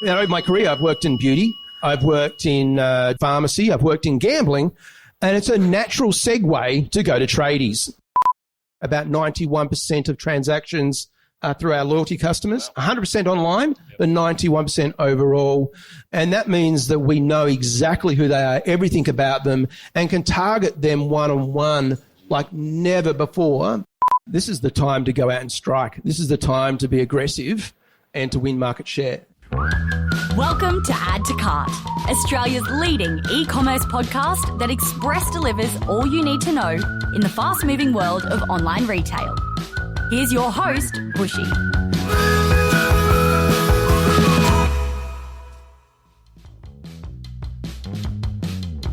my career, I've worked in beauty, I've worked in pharmacy, I've worked in gambling, and it's a natural segue to go to tradies. About 91% of transactions are through our loyalty customers, 100% online, but 91% overall. And that means that we know exactly who they are, everything about them, and can target them one-on-one like never before. This is the time to go out and strike. This is the time to be aggressive and to win market share. Welcome to Add to Cart, Australia's leading e-commerce podcast that express delivers all you need to know in the fast-moving world of online retail. Here's your host, Bushy.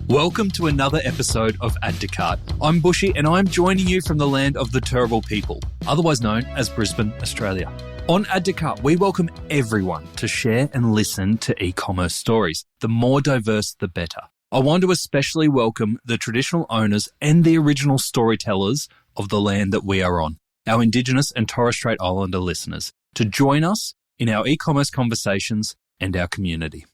Welcome to another episode of Add to Cart. I'm Bushy and I'm joining you from the land of the Turrbal people, otherwise known as Brisbane, Australia. On Add to Cart, we welcome everyone to share and listen to e-commerce stories. The more diverse, the better. I want to especially welcome the traditional owners and the original storytellers of the land that we are on, our Indigenous and Torres Strait Islander listeners, to join us in our e-commerce conversations and our community.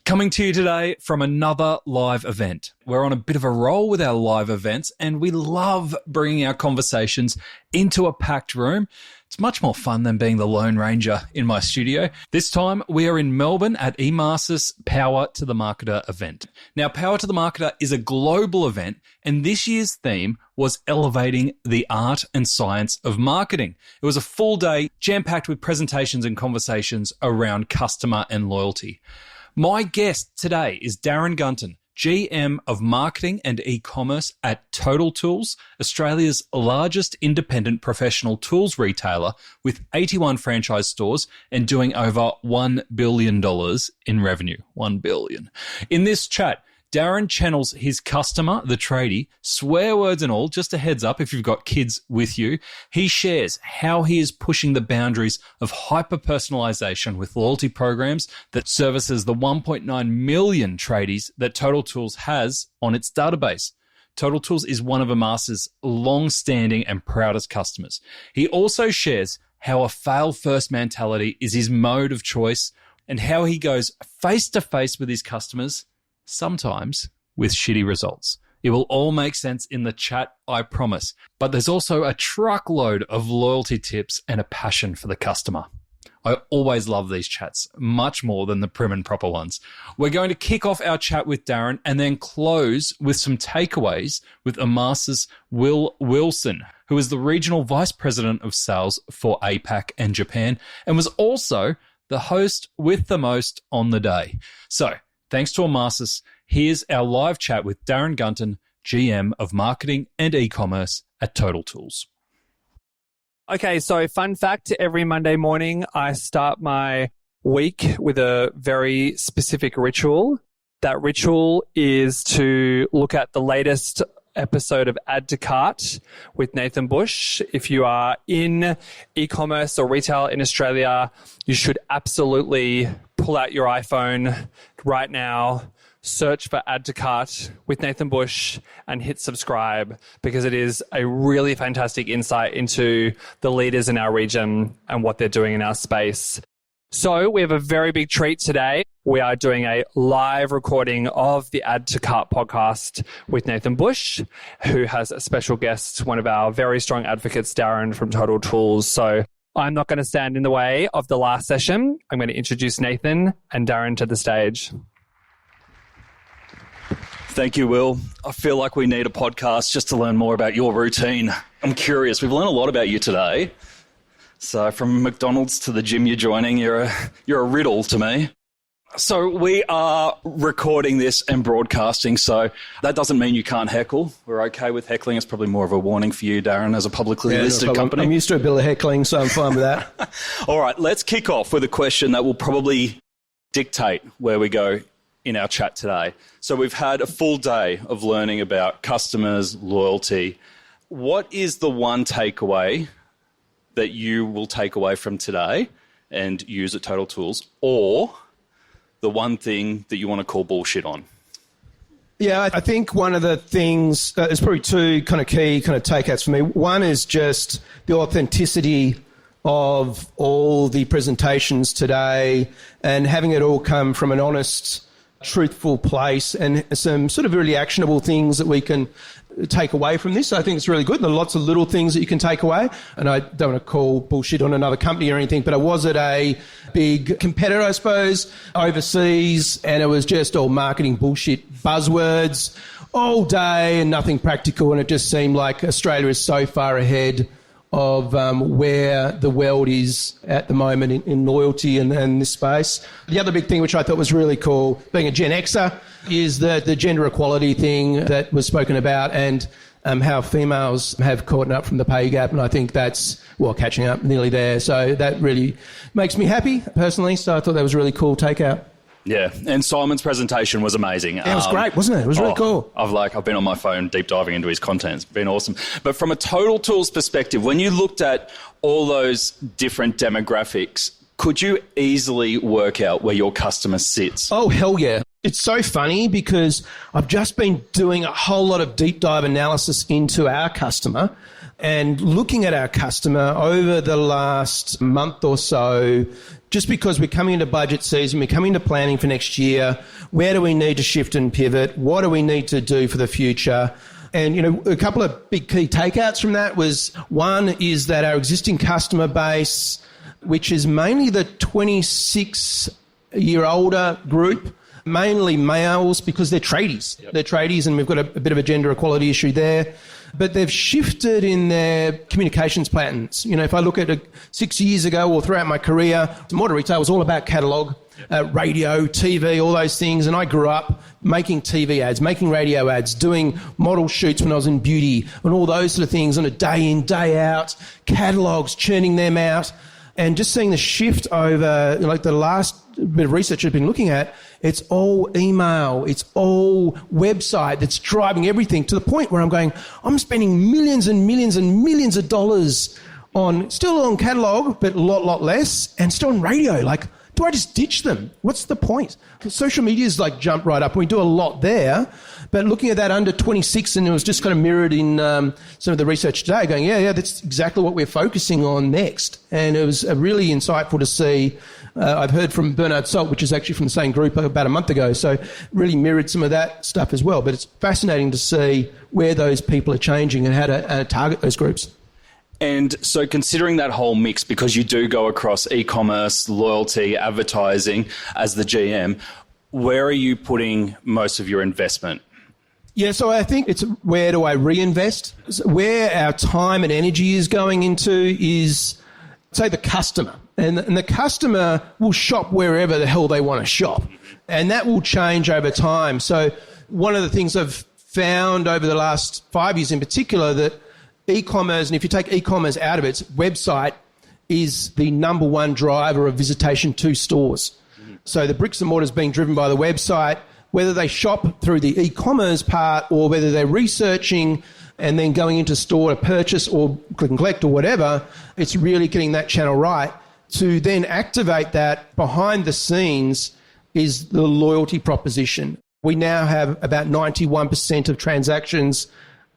Coming to you today from another live event. We're on a bit of a roll with our live events and we love bringing our conversations into a packed room. It's much more fun than being the Lone Ranger in my studio. This time we are in Melbourne at Emarsys Power to the Marketer event. Now, Power to the Marketer is a global event and this year's theme was elevating the art and science of marketing. It was a full day jam-packed with presentations and conversations around customer and loyalty. My guest today is Darren Gunton, GM of Marketing and E-commerce at Total Tools, Australia's largest independent professional tools retailer with 81 franchise stores and doing over $1 billion in revenue. $1 billion. In this chat, Darren channels his customer, the tradie, swear words and all, just a heads up if you've got kids with you. He shares how he is pushing the boundaries of hyper-personalisation with loyalty programs that services the 1.9 million tradies that Total Tools has on its database. Total Tools is one of Emarsys' long-standing and proudest customers. He also shares how a fail-first mentality is his mode of choice and how he goes face-to-face with his customers, sometimes with shitty results. It will all make sense in the chat, I promise. But there's also a truckload of loyalty tips and a passion for the customer. I always love these chats, much more than the prim and proper ones. We're going to kick off our chat with Darren and then close with some takeaways with EMarsys Will Wilson, who is the Regional Vice President of Sales for A Pac and Japan and was also the host with the most on the day. So, thanks to Emarsys, here's our live chat with Darren Gunton, GM of Marketing and E-commerce at Total Tools. Okay, so fun fact, every Monday morning I start my week with a very specific ritual. That ritual is to look at the latest episode of Add to Cart with Nathan Bush. If you are in e-commerce or retail in Australia, you should absolutely pull out your iPhone right now, search for Add to Cart with Nathan Bush and hit subscribe because it is a really fantastic insight into the leaders in our region and what they're doing in our space. So we have a very big treat today. We are doing a live recording of the Add to Cart podcast with Nathan Bush, who has a special guest, one of our very strong advocates, Darren from Total Tools. So I'm not going to stand in the way of the last session. I'm going to introduce Nathan and Darren to the stage. Thank you, Will. I feel like we need a podcast just to learn more about your routine. I'm curious. We've learned a lot about you today. So from McDonald's to the gym you're joining, you're a riddle to me. So we are recording this and broadcasting, so that doesn't mean you can't heckle. We're okay with heckling. It's probably more of a warning for you, Darren, as a publicly listed company. I'm used to a bit of heckling, so I'm fine with that. All right, let's kick off with a question that will probably dictate where we go in our chat today. So we've had a full day of learning about customers, loyalty. What is the one takeaway that you will take away from today and use at Total Tools, or the one thing that you want to call bullshit on? Yeah, I think one of the things, there's probably two kind of key kind of takeouts for me. One is just the authenticity of all the presentations today and having it all come from an honest, truthful place and some sort of really actionable things that we can take away from this. I think it's really good. There are lots of little things that you can take away. And I don't want to call bullshit on another company or anything, but I was at a big competitor, I suppose, overseas, and it was just all marketing bullshit, buzzwords all day and nothing practical. And it just seemed like Australia is so far ahead of where the world is at the moment in loyalty and this space. The other big thing which I thought was really cool, being a Gen Xer, is the gender equality thing that was spoken about and how females have caught up from the pay gap. And I think that's, catching up nearly there. So that really makes me happy personally. So I thought that was a really cool takeout. Yeah, and Simon's presentation was amazing. Yeah, it was great, wasn't it? It was really cool. I've been on my phone deep diving into his content. It's been awesome. But from a total tools perspective, when you looked at all those different demographics, could you easily work out where your customer sits? Oh, hell yeah. It's so funny because I've just been doing a whole lot of deep dive analysis into our customer and looking at our customer over the last month or so, just because we're coming into budget season, we're coming into planning for next year. Where do we need to shift and pivot? What do we need to do for the future? And, a couple of big key takeouts from that was, one is that our existing customer base, which is mainly the 26-year older group, mainly males because they're tradies. Yep. They're tradies and we've got a bit of a gender equality issue there. But they've shifted in their communications patterns. If I look at 6 years ago or throughout my career, modern retail was all about catalogue, radio, TV, all those things. And I grew up making TV ads, making radio ads, doing model shoots when I was in beauty and all those sort of things on a day in, day out, catalogues, churning them out. And just seeing the shift over, the last bit of research I've been looking at, it's all email, it's all website that's driving everything to the point where I'm spending millions and millions and millions of dollars still on catalogue, but a lot less, and still on radio. Do I just ditch them? What's the point? Social media's jumped right up. We do a lot there, but looking at that under 26, and it was just kind of mirrored in some of the research today, going, yeah, that's exactly what we're focusing on next. And it was really insightful to see. I've heard from Bernard Salt, which is actually from the same group about a month ago, so really mirrored some of that stuff as well. But it's fascinating to see where those people are changing and how to target those groups. And so considering that whole mix, because you do go across e-commerce, loyalty, advertising as the GM, where are you putting most of your investment? Yeah, so I think it's where do I reinvest? Where our time and energy is going into is, say, the customer. And the customer will shop wherever the hell they want to shop. And that will change over time. So one of the things I've found over the last 5 years in particular, that e-commerce, and if you take e-commerce out of it, website is the number one driver of visitation to stores. So the bricks and mortar is being driven by the website, whether they shop through the e-commerce part or whether they're researching and then going into store to purchase or click and collect or whatever, it's really getting that channel right. To then activate that behind the scenes is the loyalty proposition. We now have about 91% of transactions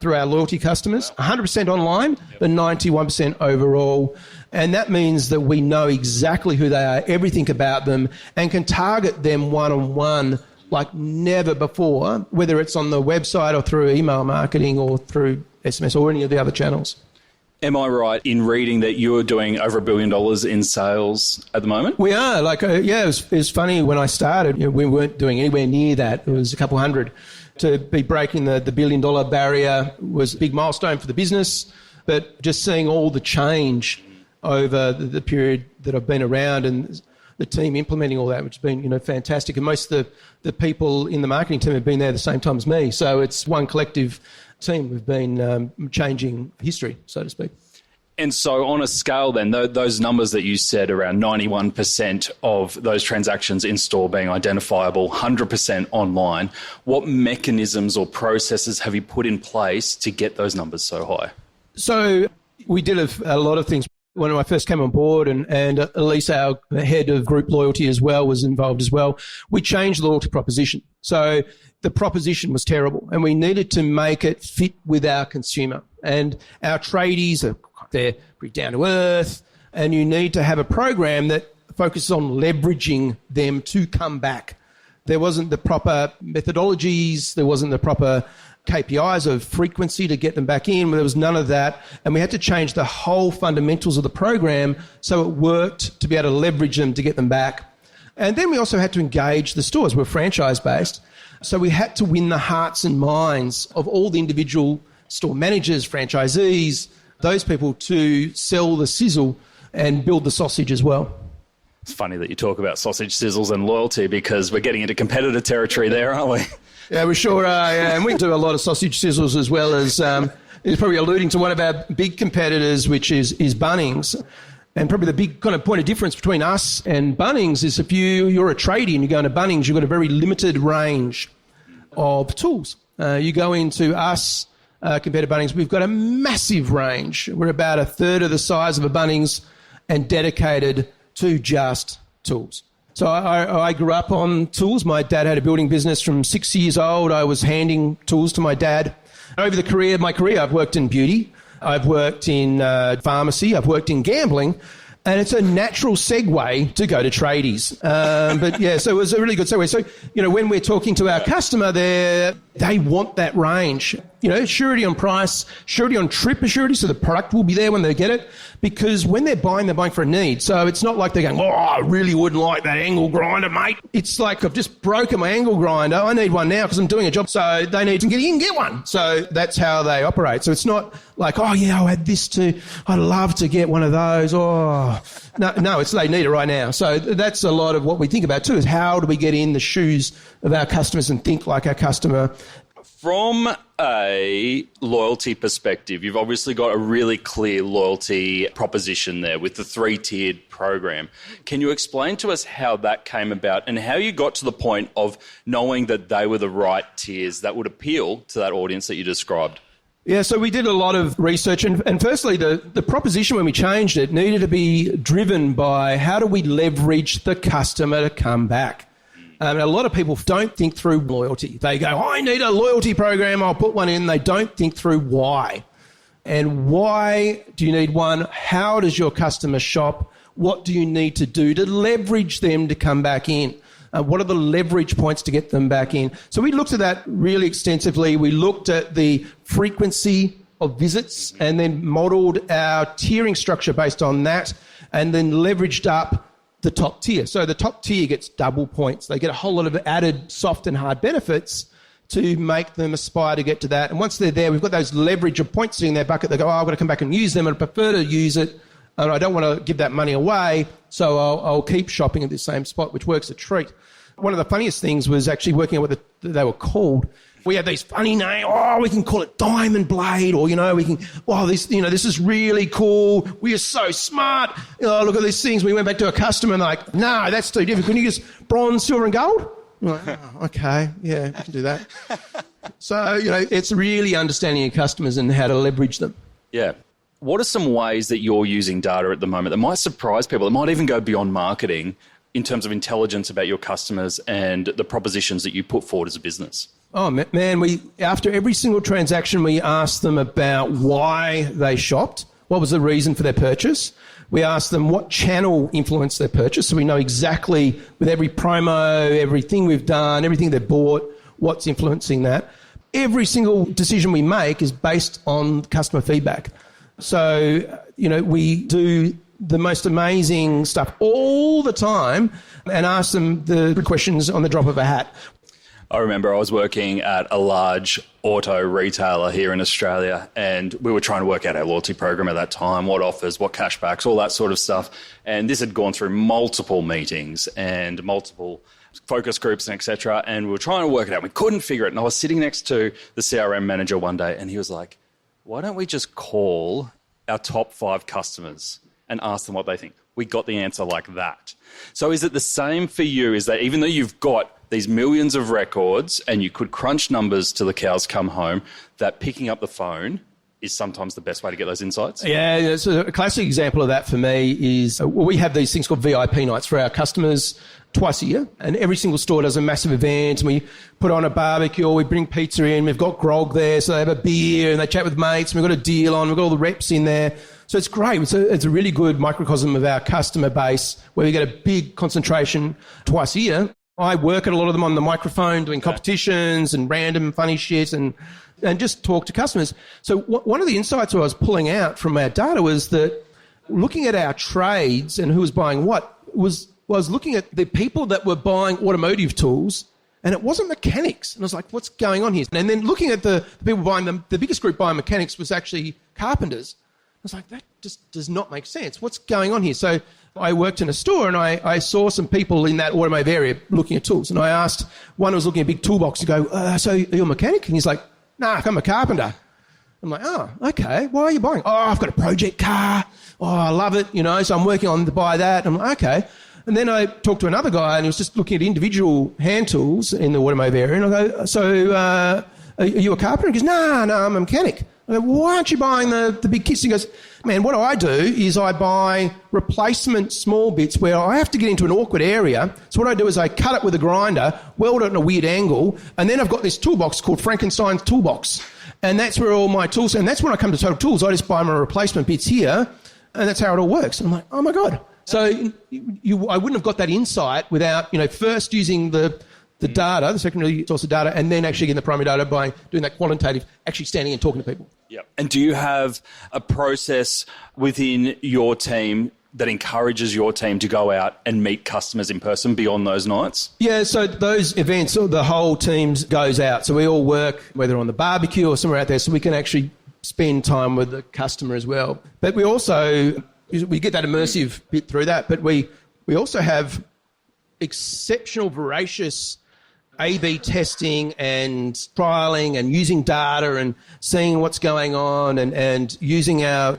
through our loyalty customers, 100% online, but 91% overall. And that means that we know exactly who they are, everything about them, and can target them one-on-one like never before, whether it's on the website or through email marketing or through SMS or any of the other channels. Am I right in reading that you're doing over $1 billion in sales at the moment? We are. It was funny when I started, we weren't doing anywhere near that. It was a couple hundred. To be breaking the $1 billion barrier was a big milestone for the business, but just seeing all the change over the period that I've been around and the team implementing all that, which has been fantastic. And most of the people in the marketing team have been there at the same time as me. So it's one collective team. We've been changing history, so to speak. And so on a scale then, those numbers that you said, around 91% of those transactions in store being identifiable, 100% online, what mechanisms or processes have you put in place to get those numbers so high? So we did a lot of things. When I first came on board, and Elise, our head of group loyalty as well, was involved as well, we changed the loyalty proposition. So the proposition was terrible and we needed to make it fit with our consumer. And our tradies, they're pretty down to earth. and you need to have a program that focuses on leveraging them to come back. There wasn't the proper methodologies, there wasn't the proper KPIs of frequency to get them back in. There was none of that. And we had to change the whole fundamentals of the program so it worked to be able to leverage them to get them back. And then we also had to engage the stores. We're franchise-based. So we had to win the hearts and minds of all the individual store managers, franchisees, those people to sell the sizzle and build the sausage as well. It's funny that you talk about sausage sizzles and loyalty because we're getting into competitor territory there, aren't we? Yeah, we sure are. Yeah. And we do a lot of sausage sizzles as well as, it's probably alluding to one of our big competitors, which is Bunnings. And probably the big kind of point of difference between us and Bunnings is if you're a tradie and you go into Bunnings, you've got a very limited range of tools. You go into us, compared to Bunnings, we've got a massive range. We're about a third of the size of a Bunnings and dedicated to just tools. So I grew up on tools. My dad had a building business from 6 years old. I was handing tools to my dad. Over my career, I've worked in beauty. I've worked in pharmacy. I've worked in gambling. And it's a natural segue to go to tradies. But yeah, so it was a really good segue. So, when we're talking to our customer there, they want that range. Surety on price, surety on trip assurity, so the product will be there when they get it. Because when they're buying for a need. So it's not like they're going, I really wouldn't like that angle grinder, mate. It's like, I've just broken my angle grinder. I need one now because I'm doing a job. So they need to get one. So that's how they operate. So it's not like, I'll add this too. I'd love to get one of those. No, it's they need it right now. So that's a lot of what we think about too, is how do we get in the shoes of our customers and think like our customer. From a loyalty perspective, you've obviously got a really clear loyalty proposition there with the 3-tiered program. Can you explain to us how that came about and how you got to the point of knowing that they were the right tiers that would appeal to that audience that you described? Yeah, so we did a lot of research, and firstly, the proposition when we changed it needed to be driven by how do we leverage the customer to come back. A lot of people don't think through loyalty. They go, I need a loyalty program, I'll put one in. They don't think through why. And why do you need one? How does your customer shop? What do you need to do to leverage them to come back in? What are the leverage points to get them back in? So we looked at that really extensively. We looked at the frequency of visits and then modelled our tiering structure based on that and then leveraged up the top tier. So the top tier gets double points. They get a whole lot of added soft and hard benefits to make them aspire to get to that. And once they're there, we've got those leverage of points sitting in their bucket. They go, I've got to come back and use them. I prefer to use it. And I don't want to give that money away, so I'll keep shopping at the same spot, which works a treat. One of the funniest things was actually working out what they were called. We had these funny names. We can call it Diamond Blade, or, we can, this is really cool. We are so smart. Look at these things. We went back to a customer and like, no, that's too different. Can you use bronze, silver and gold? We're like, okay, yeah, we can do that. So, it's really understanding your customers and how to leverage them. Yeah. What are some ways that you're using data at the moment that might surprise people? It might even go beyond marketing in terms of intelligence about your customers and the propositions that you put forward as a business? Oh, man, after every single transaction, we asked them about why they shopped, what was the reason for their purchase. We asked them what channel influenced their purchase, so we know exactly with every promo, everything we've done, everything they've bought, what's influencing that. Every single decision we make is based on customer feedback. So, we do the most amazing stuff all the time and ask them the questions on the drop of a hat. I remember I was working at a large auto retailer here in Australia, and we were trying to work out our loyalty program at that time, what offers, what cashbacks, all that sort of stuff. And this had gone through multiple meetings and multiple focus groups and et cetera, and we were trying to work it out. We couldn't figure it. And I was sitting next to the CRM manager one day, and he was like, why don't we just call our top 5 customers and ask them what they think? We got the answer like that. So is it the same for you? Is that even though you've got these millions of records and you could crunch numbers till the cows come home, that picking up the phone is sometimes the best way to get those insights? Yeah, so a classic example of that for me is we have these things called VIP nights for our customers twice a year, and every single store does a massive event, and we put on a barbecue, we bring pizza in, we've got grog there, so they have a beer and they chat with mates, and we've got a deal on, we've got all the reps in there. So it's great. It's a really good microcosm of our customer base where we get a big concentration twice a year. I work at a lot of them on the microphone doing competitions and random funny shit and just talk to customers. So one of the insights I was pulling out from our data was that looking at our trades and who was buying what was looking at the people that were buying automotive tools, and it wasn't mechanics. And I was like, what's going on here? And then looking at the people buying them, the biggest group buying mechanics was actually carpenters. I was like, that just does not make sense. What's going on here? So I worked in a store and I saw some people in that automotive area looking at tools. And I asked one who was looking at a big toolbox to go, so are you a mechanic? And he's like, nah, I'm a carpenter. I'm like, oh, okay. Why are you buying? Oh, I've got a project car. Oh, I love it. So I'm working on to buy that. I'm like, okay. And then I talked to another guy and he was just looking at individual hand tools in the automotive area. And I go, so are you a carpenter? He goes, no, I'm a mechanic. I go, well, why aren't you buying the big kits? He goes, man, what I do is I buy replacement small bits where I have to get into an awkward area. So what I do is I cut it with a grinder, weld it at a weird angle, and then I've got this toolbox called Frankenstein's Toolbox. And that's where all my tools, and that's when I come to Total Tools, I just buy my replacement bits here, and that's how it all works. And I'm like, oh my God. So I wouldn't have got that insight without, first using the data, the secondary source of data, and then actually getting the primary data by doing that qualitative, actually standing and talking to people. Yep. And do you have a process within your team that encourages your team to go out and meet customers in person beyond those nights? Yeah, so those events, the whole team goes out. So we all work, whether on the barbecue or somewhere out there, so we can actually spend time with the customer as well. But we also, we get that immersive bit through that, but we also have exceptional, voracious A/B testing and trialling and using data and seeing what's going on and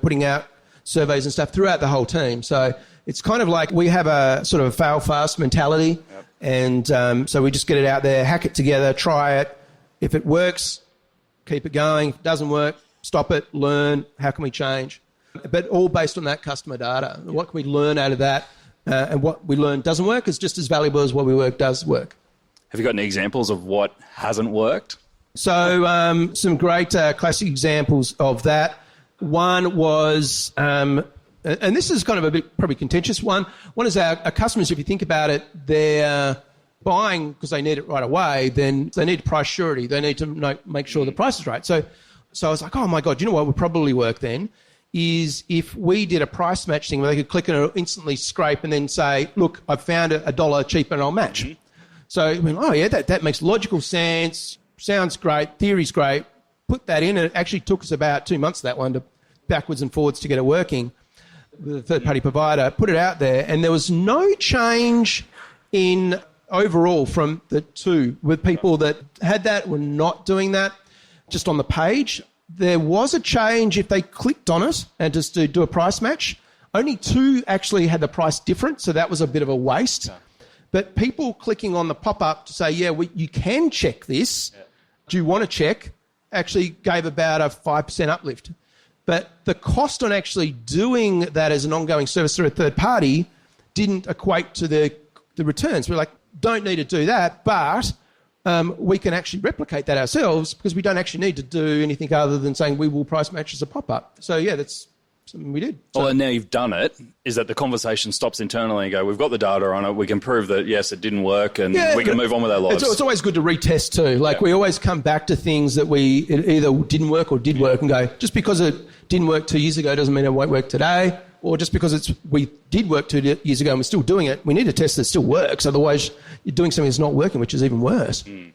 putting out surveys and stuff throughout the whole team. So it's kind of like we have a sort of fail fast mentality. Yep. And so we just get it out there, hack it together, try it. If it works, keep it going. If it doesn't work, stop it, learn. How can we change? But all based on that customer data. Yep. What can we learn out of that? And what we learn doesn't work is just as valuable as what we work does work. Have you got any examples of what hasn't worked? So some great classic examples of that. One was, and this is kind of a bit probably contentious one. One is our customers, if you think about it, they're buying because they need it right away, then they need price surety. They need to make sure the price is right. So I was like, oh my God, you know what would probably work then is if we did a price match thing where they could click and it'll instantly scrape and then say, look, I've found $1 cheaper and I'll match. Mm-hmm. So I went, oh yeah, that makes logical sense, sounds great, theory's great. Put that in, and it actually took us about 2 months, that one, to backwards and forwards to get it working with a third-party provider, put it out there, and there was no change in overall from the two. With people that had that were not doing that just on the page. There was a change if they clicked on it and just to do a price match. Only 2 actually had the price different, so that was a bit of a waste. Yeah. But people clicking on the pop-up to say, you can check this. Yeah. Do you want to check? Actually gave about a 5% uplift. But the cost on actually doing that as an ongoing service through a third party didn't equate to the returns. We're like, don't need to do that, but we can actually replicate that ourselves because we don't actually need to do anything other than saying we will price match as a pop-up. So, yeah, that's something we did. Well, and now you've done it, is that the conversation stops internally and go, we've got the data on it, we can prove that, yes, it didn't work, and we can move on with our lives. It's always good to retest too. Like, we always come back to things that it either didn't work or did work and go, just because it didn't work 2 years ago doesn't mean it won't work today, or just because we did work 2 years ago and we're still doing it, we need to test that it still works. Otherwise, you're doing something that's not working, which is even worse. Mm.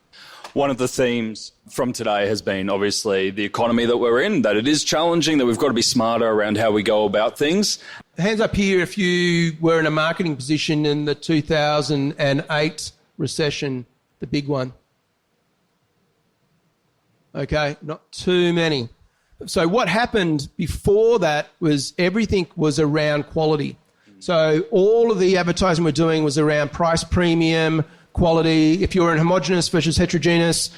One of the themes from today has been obviously the economy that we're in, that it is challenging, that we've got to be smarter around how we go about things. Hands up here if you were in a marketing position in the 2008 recession, the big one. Okay, not too many. So what happened before that was everything was around quality. So all of the advertising we're doing was around price premium, quality. If you were in homogenous versus heterogeneous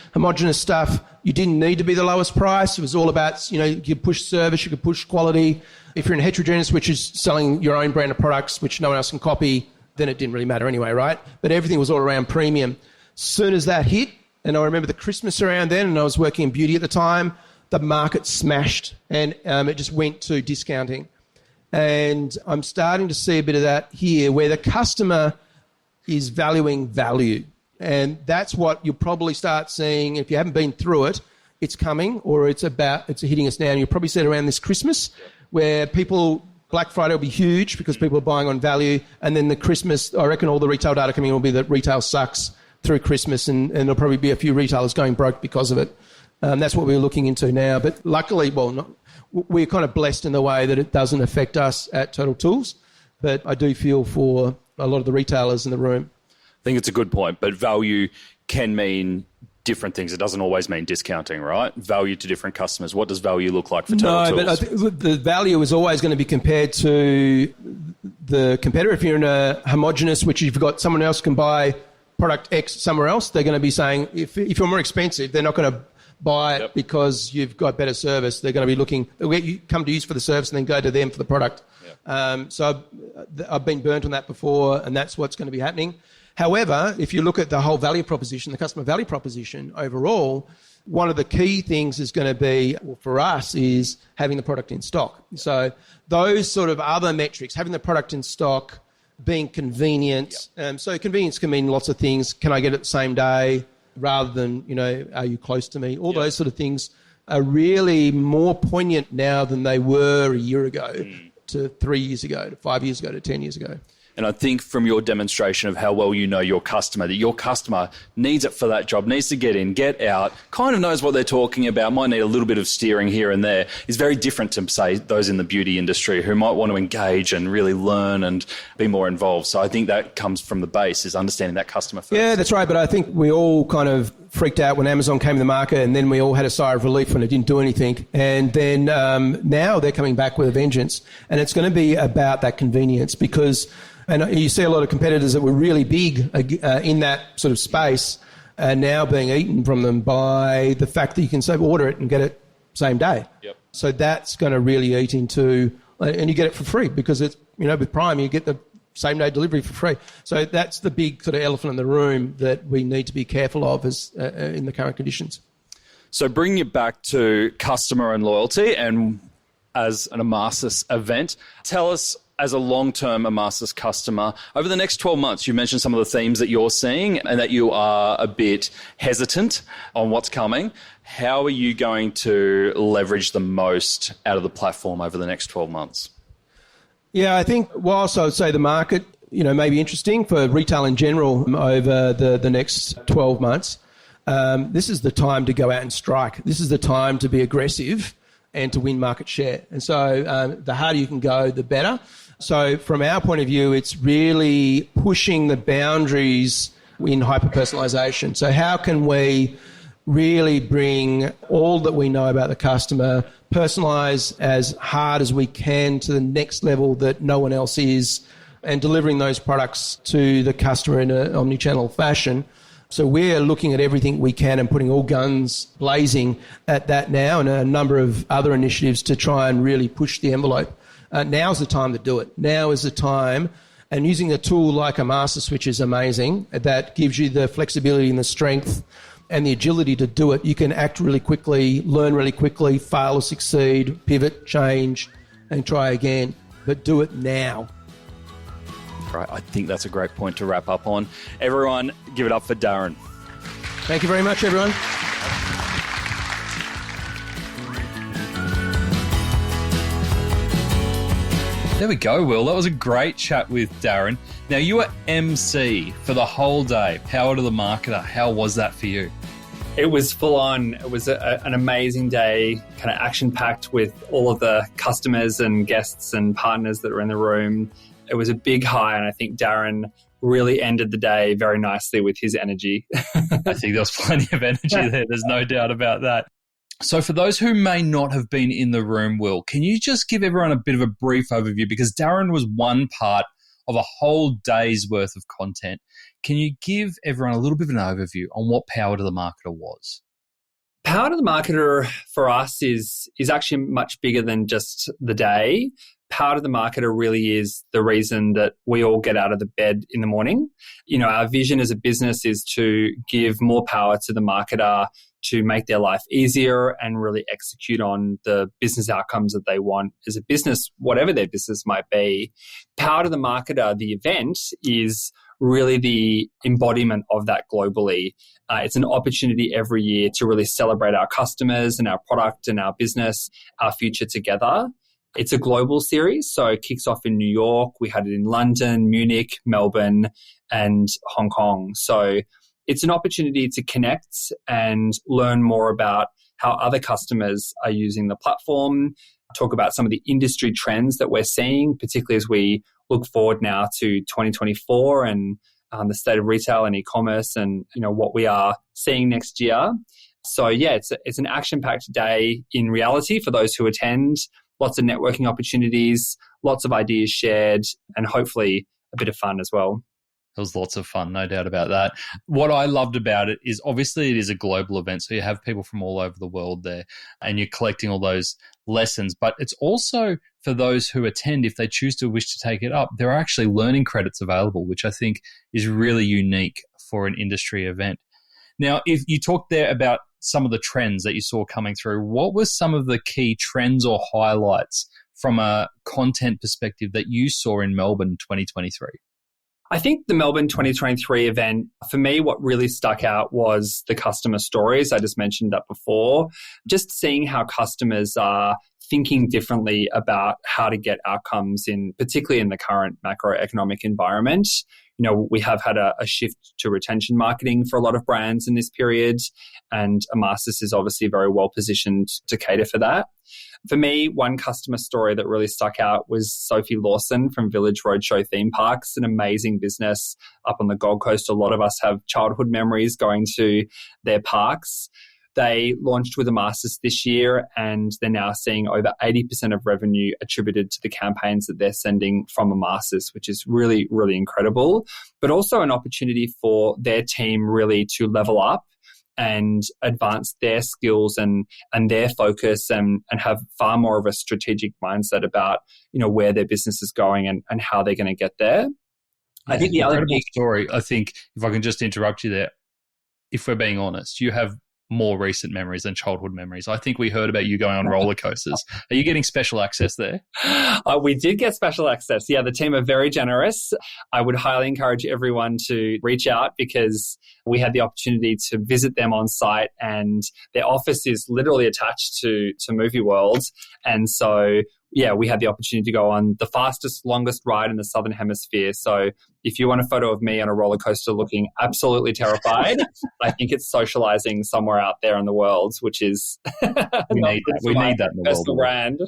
stuff, you didn't need to be the lowest price. It was all about, you could push service, you could push quality. If you're in heterogeneous, which is selling your own brand of products, which no one else can copy, then it didn't really matter anyway, right? But everything was all around premium. Soon as that hit, and I remember the Christmas around then, and I was working in beauty at the time, the market smashed and it just went to discounting. And I'm starting to see a bit of that here where the customer is valuing value. And that's what you'll probably start seeing. If you haven't been through it, it's coming, or it's hitting us now. And you'll probably see it around this Christmas where Black Friday will be huge because people are buying on value. And then the Christmas, I reckon all the retail data coming in will be that retail sucks through Christmas, and there'll probably be a few retailers going broke because of it. That's what we're looking into now. But luckily, we're kind of blessed in the way that it doesn't affect us at Total Tools. But I do feel for a lot of the retailers in the room. I think it's a good point, but value can mean different things. It doesn't always mean discounting, right? Value to different customers. What does value look like for Total Tools? No, but I think the value is always going to be compared to the competitor. If you're in a homogenous, which you've got someone else can buy product X somewhere else, they're going to be saying, if you're more expensive, they're not going to buy it because you've got better service. They're going to be looking, you come to use for the service and then go to them for the product. So I've been burnt on that before, and that's what's going to be happening. However, if you look at the whole value proposition, the customer value proposition overall, one of the key things is going to be, for us, is having the product in stock. So those sort of other metrics, having the product in stock, being convenient. So convenience can mean lots of things. Can I get it the same day rather than, are you close to me? All those sort of things are really more poignant now than they were a year ago, to 3 years ago, to 5 years ago, to 10 years ago. And I think from your demonstration of how well you know your customer, that your customer needs it for that job, needs to get in, get out, kind of knows what they're talking about, might need a little bit of steering here and there, is very different to, say, those in the beauty industry who might want to engage and really learn and be more involved. So I think that comes from the base, is understanding that customer first. Yeah, that's right. But I think we all kind of freaked out when Amazon came to the market, and then we all had a sigh of relief when it didn't do anything. And then now they're coming back with a vengeance. And it's going to be about that convenience because... And you see a lot of competitors that were really big in that sort of space are now being eaten from them by the fact that you can order it and get it same day. So that's going to really eat into, and you get it for free because it's, with Prime you get the same day delivery for free. So that's the big sort of elephant in the room that we need to be careful of as in the current conditions. So bringing it back to customer and loyalty, and as an Emarsys event, tell us, as a long-term Emarsys customer, over the next 12 months, you mentioned some of the themes that you're seeing and that you are a bit hesitant on what's coming. How are you going to leverage the most out of the platform over the next 12 months? Yeah, I think whilst I would say the market, may be interesting for retail in general over the next 12 months, this is the time to go out and strike. This is the time to be aggressive and to win market share. And so the harder you can go, the better. So from our point of view, it's really pushing the boundaries in hyper-personalisation. So how can we really bring all that we know about the customer, personalise as hard as we can to the next level that no one else is, and delivering those products to the customer in an omni-channel fashion. So we're looking at everything we can and putting all guns blazing at that now, and a number of other initiatives to try and really push the envelope. Now's the time to do it. Now is the time, and using a tool like Emarsys, which is amazing, that gives you the flexibility and the strength and the agility to do it. You can act really quickly, learn really quickly, fail or succeed, pivot, change, and try again. But do it now. Right, I think that's a great point to wrap up on. Everyone, give it up for Darren. Thank you very much, everyone. There we go, Will. That was a great chat with Darren. Now, you were MC for the whole day. Power to the marketer. How was that for you? It was full on. It was an amazing day, kind of action-packed with all of the customers and guests and partners that were in the room. It was a big high, and I think Darren really ended the day very nicely with his energy. I think there was plenty of energy there. There's no doubt about that. So for those who may not have been in the room, Will, can you just give everyone a bit of a brief overview? Because Darren was one part of a whole day's worth of content. Can you give everyone a little bit of an overview on what Power to the Marketer was? Power to the marketer for us is actually much bigger than just the day. Power to the marketer really is the reason that we all get out of the bed in the morning. Our vision as a business is to give more power to the marketer to make their life easier and really execute on the business outcomes that they want as a business, whatever their business might be. Power to the marketer, the event, is really the embodiment of that globally. It's an opportunity every year to really celebrate our customers and our product and our business, our future together. It's a global series, so it kicks off in New York. We had it in London, Munich, Melbourne, and Hong Kong. So it's an opportunity to connect and learn more about how other customers are using the platform, talk about some of the industry trends that we're seeing, particularly as we look forward now to 2024 and the state of retail and e-commerce and what we are seeing next year. So yeah, it's an action-packed day in reality for those who attend. Lots of networking opportunities, lots of ideas shared, and hopefully a bit of fun as well. It was lots of fun, no doubt about that. What I loved about it is obviously it is a global event, so you have people from all over the world there and you're collecting all those lessons, but it's also for those who attend, if they choose to wish to take it up, there are actually learning credits available, which I think is really unique for an industry event. Now, if you talked there about some of the trends that you saw coming through, what were some of the key trends or highlights from a content perspective that you saw in Melbourne 2023? I think the Melbourne 2023 event, for me, what really stuck out was the customer stories. I just mentioned that before. Just seeing how customers are thinking differently about how to get outcomes particularly in the current macroeconomic environment. We have had a shift to retention marketing for a lot of brands in this period, and Emarsys is obviously very well positioned to cater for that. For me, one customer story that really stuck out was Sophie Lawson from Village Roadshow Theme Parks, an amazing business up on the Gold Coast. A lot of us have childhood memories going to their parks. They launched with Emarsys this year, and they're now seeing over 80% of revenue attributed to the campaigns that they're sending from Emarsys, which is really, really incredible, but also an opportunity for their team really to level up and advance their skills and their focus and have far more of a strategic mindset about, where their business is going and how they're going to get there. I think the other big story, I think, if I can just interrupt you there, if we're being honest, you have more recent memories than childhood memories. I think we heard about you going on roller coasters. Are you getting special access there? We did get special access. Yeah, the team are very generous. I would highly encourage everyone to reach out because we had the opportunity to visit them on site, and their office is literally attached to Movie World. And so, yeah, we had the opportunity to go on the fastest, longest ride in the Southern Hemisphere. So if you want a photo of me on a roller coaster looking absolutely terrified, I think it's socializing somewhere out there in the world, which is we need that in the personal brand.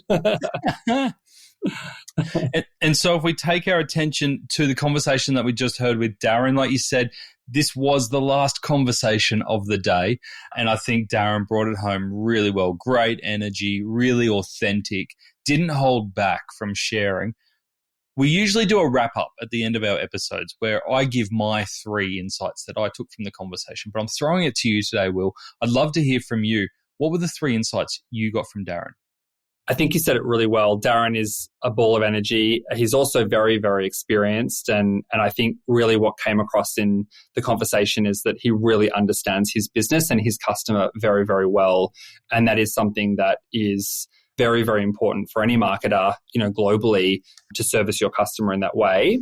And so if we take our attention to the conversation that we just heard with Darren, like you said, this was the last conversation of the day. And I think Darren brought it home really well. Great energy, really authentic, didn't hold back from sharing. We usually do a wrap up at the end of our episodes where I give my 3 insights that I took from the conversation, but I'm throwing it to you today, Will. I'd love to hear from you. What were the 3 insights you got from Darren? I think you said it really well. Darren is a ball of energy. He's also very, very experienced. And I think really what came across in the conversation is that he really understands his business and his customer very, very well. And that is something that is very, very important for any marketer, globally, to service your customer in that way.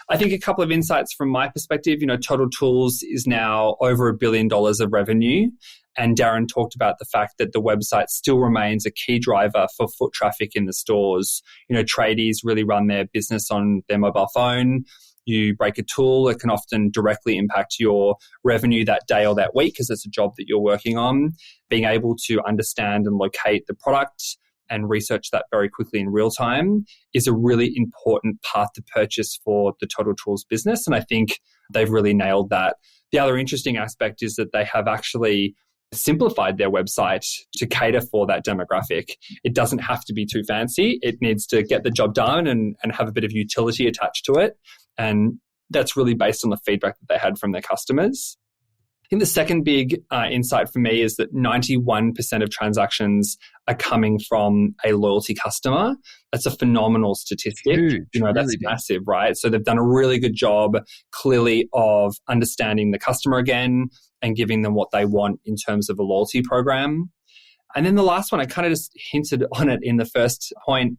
I think a couple of insights from my perspective, Total Tools is now over $1 billion of revenue. And Darren talked about the fact that the website still remains a key driver for foot traffic in the stores. Tradies really run their business on their mobile phone. You break a tool, it can often directly impact your revenue that day or that week because it's a job that you're working on. Being able to understand and locate the product and research that very quickly in real time is a really important path to purchase for the Total Tools business. And I think they've really nailed that. The other interesting aspect is that they have actually simplified their website to cater for that demographic. It doesn't have to be too fancy. It needs to get the job done and have a bit of utility attached to it. And that's really based on the feedback that they had from their customers. think the second big insight for me is that 91% of transactions are coming from a loyalty customer. That's a phenomenal statistic. Huge, that's really massive, right? So they've done a really good job clearly of understanding the customer again and giving them what they want in terms of a loyalty program. And then the last one, I kind of just hinted on it in the first point.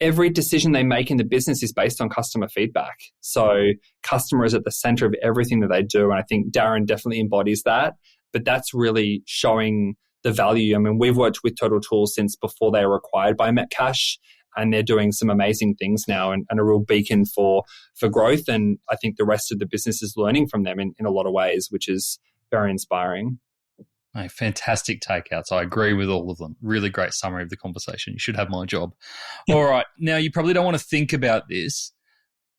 Every decision they make in the business is based on customer feedback. So customer is at the center of everything that they do. And I think Darren definitely embodies that. But that's really showing the value. I mean, we've worked with Total Tools since before they were acquired by Metcash, and they're doing some amazing things now and a real beacon for growth. And I think the rest of the business is learning from them in a lot of ways, which is very inspiring. Fantastic takeouts. I agree with all of them. Really great summary of the conversation. You should have my job. All right. Now, you probably don't want to think about this,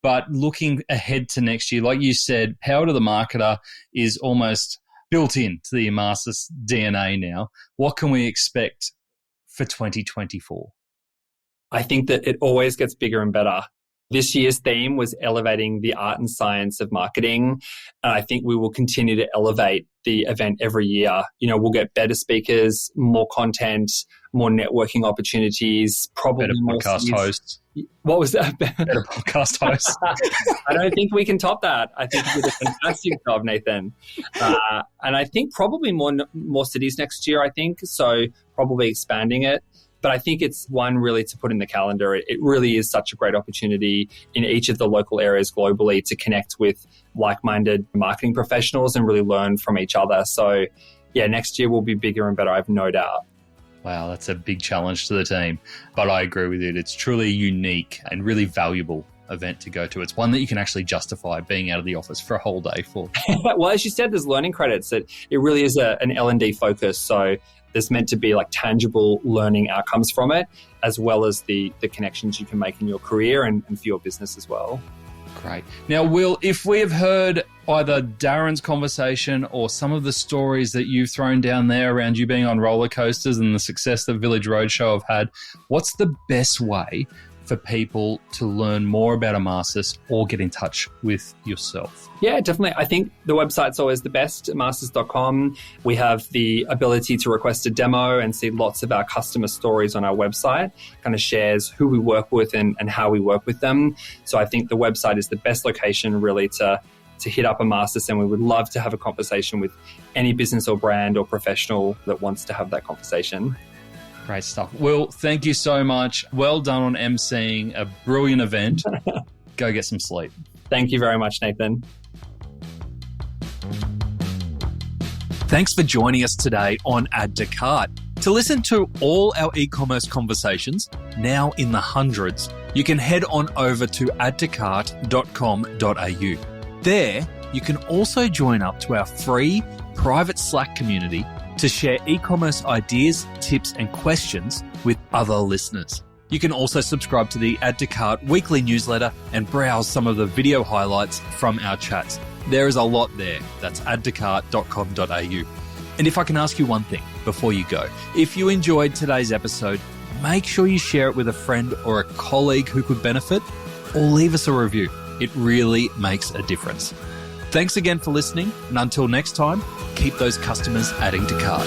but looking ahead to next year, like you said, power to the marketer is almost built into the Emarsys DNA now. What can we expect for 2024? I think that it always gets bigger and better. This year's theme was elevating the art and science of marketing. And I think we will continue to elevate the event every year. We'll get better speakers, more content, more networking opportunities, probably better more podcast hosts. What was that? Better podcast hosts. I don't think we can top that. I think you did a fantastic job, Nathan. And I think probably more cities next year, I think. So probably expanding it. But I think it's one really to put in the calendar. It really is such a great opportunity in each of the local areas globally to connect with like-minded marketing professionals and really learn from each other. So yeah, next year will be bigger and better, I have no doubt. Wow, that's a big challenge to the team. But I agree with you. It's truly a unique and really valuable event to go to. It's one that you can actually justify being out of the office for a whole day for. Well, as you said, there's learning credits. It really is an L&D focus. So there's meant to be like tangible learning outcomes from it, as well as the connections you can make in your career and for your business as well. Great. Now, Will, if we have heard either Darren's conversation or some of the stories that you've thrown down there around you being on roller coasters and the success that Village Roadshow have had, what's the best way for people to learn more about Emarsys or get in touch with yourself? Yeah, definitely. I think the website's always the best, emarsys.com. We have the ability to request a demo and see lots of our customer stories on our website, kind of shares who we work with and how we work with them. So I think the website is the best location really to hit up Emarsys, and we would love to have a conversation with any business or brand or professional that wants to have that conversation. Great stuff. Will, thank you so much. Well done on emceeing a brilliant event. Go get some sleep. Thank you very much, Nathan. Thanks for joining us today on Add to Cart. To listen to all our e-commerce conversations, now in the hundreds, you can head on over to addtocart.com.au. There, you can also join up to our free private Slack community to share e-commerce ideas, tips, and questions with other listeners. You can also subscribe to the Add to Cart weekly newsletter and browse some of the video highlights from our chats. There is a lot there. That's addtocart.com.au. And if I can ask you one thing before you go, if you enjoyed today's episode, make sure you share it with a friend or a colleague who could benefit, or leave us a review. It really makes a difference. Thanks again for listening, and until next time, keep those customers adding to cart.